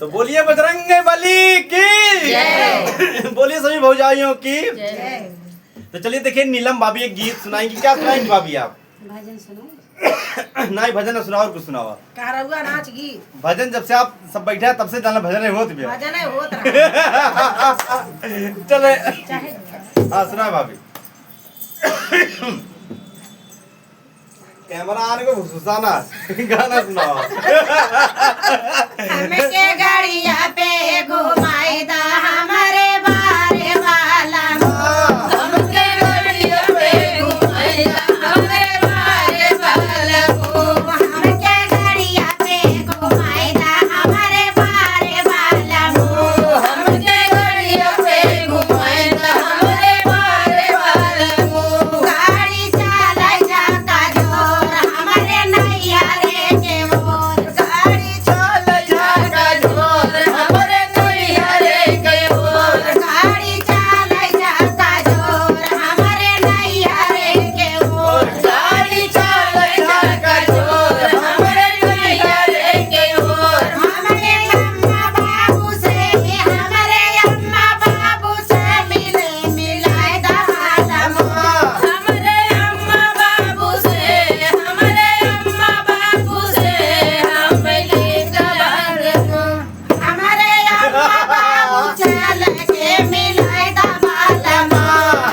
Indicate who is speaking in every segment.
Speaker 1: तो बोलिए बजरंग बली की बोलिए सभी भौजाइयों की। तो चलिए देखिए नीलम भाभी एक गीत सुनाएंगी। क्या सुनाएंगी भाभी आप?
Speaker 2: भजन सुनो।
Speaker 1: नहीं भजन सुनाओ और कुछ सुनाओ।
Speaker 2: कहरुआ नाच गीत
Speaker 1: भजन जब से आप सब बैठे हैं तब से जाना भजन होत भी है।
Speaker 2: भजन है होत रहा
Speaker 1: चले
Speaker 2: चाहे
Speaker 1: हाँ सुना भाभी। कैमरा आने को घुसाना गाना सुनाओ।
Speaker 2: हमके गाड़िया पे घुमाई दा हमारे बारे वाला हमके गाड़िया पे घुमाई दा हमारे बारे वाला हमके गाड़िया पे घुमाई दा हमारे बारे वाला हमके गाड़िया पे घुमाई दा हमारे बारे वाला गाड़ी चला जा का जोर हमारे नैया रे के मोर गाड़ी चला जा का जोर हमारे नैया रे के मोर गाड़ी चला जा का जोर हमारे नैया रे के मोर गाड़ी चला जा का जोर हमारे नैया रे के मोर हमारे अम्मा बाबू से मिलाए दा हालम हमारे अम्मा बाबू से हमारे अम्मा बाबू से हम मिले गवार हमारे अम्मा बाबू चल के मिलाए दा हालम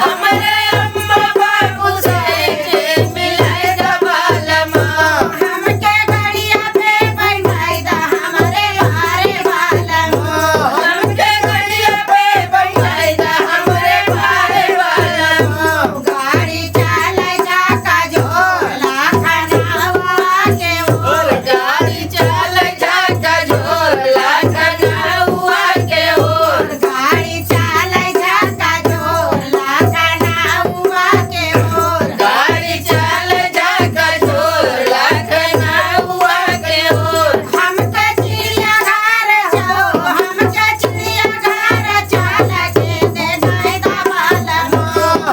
Speaker 2: हमारे अम्मा बाबू से मिलाए दा हालम हमके गाड़िया पे बैठाई दा हमारे बारे वालम हमके गाड़िया पे बैठाई दा हमारे बारे वालम गाड़ी चला जा का झोला खनावा के ओर गाड़ी चला जा का झोला खनावा के ओर गाड़ी चला जा का झोला खनावा के ओर गाड़ी चला जा का झोला खनावा के ओर हमके चिड़ियाघर जाओ हमके चिड़ियाघर चला के देखाई दा वालम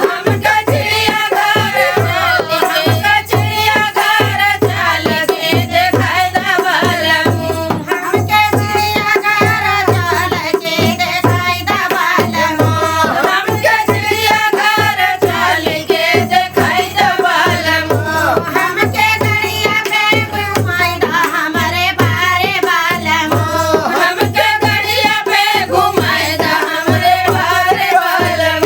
Speaker 2: हमके चिड़ियाघर हमके चिड़ियाघर चला के देखाई दा वालम हमके चिड़ियाघर चला के देखाई दा वालम हमके चिड़ियाघर चला के देखाई दा वालम हमके गड़िया पे घुमाई दा हमारे बारे वालम हमके गड़िया पे घुमाई दा हमारे बारे वालम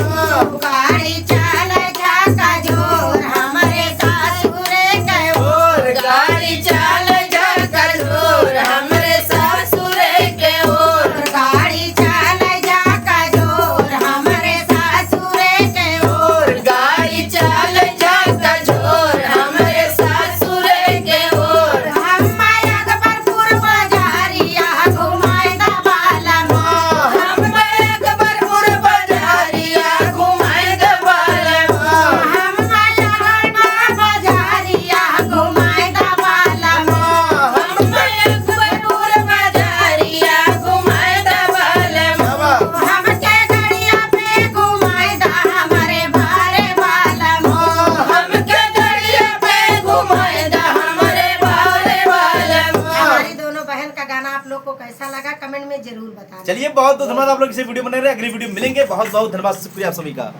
Speaker 2: गाड़ी चला जा का जोर हमारे सासुर के ओर गाड़ी चला जा का जोर हमारे सासुर के ओर गाड़ी चला जा का जोर हमारे सासुर के ओर गाड़ी चला जा का जोर हमारे सासुर के ओर हम अकबरपुर बाजारिया घुमाई दा वालम हम अकबरपुर बाजारिया घुमाई दा वालम हम लहरमा बाजारिया घुमाई दा वालम हम अकबरपुर बाजारिया घुमाई दा वालम हमके गड़िया पे घुमाई दा हमारे बारे वालम हमके गड़िया पे घुमाई दा हमारे बारे वालम हमारी दोनों बहन का गाना आप लोग को कैसा लगा कमेंट में जरूर बताना।
Speaker 1: चलिए बहुत बहुत धन्यवाद आप लोग इसे वीडियो बना रहे हैं। अगली वीडियो में मिलेंगे। बहुत बहुत धन्यवाद शुक्रिया आप सभी का।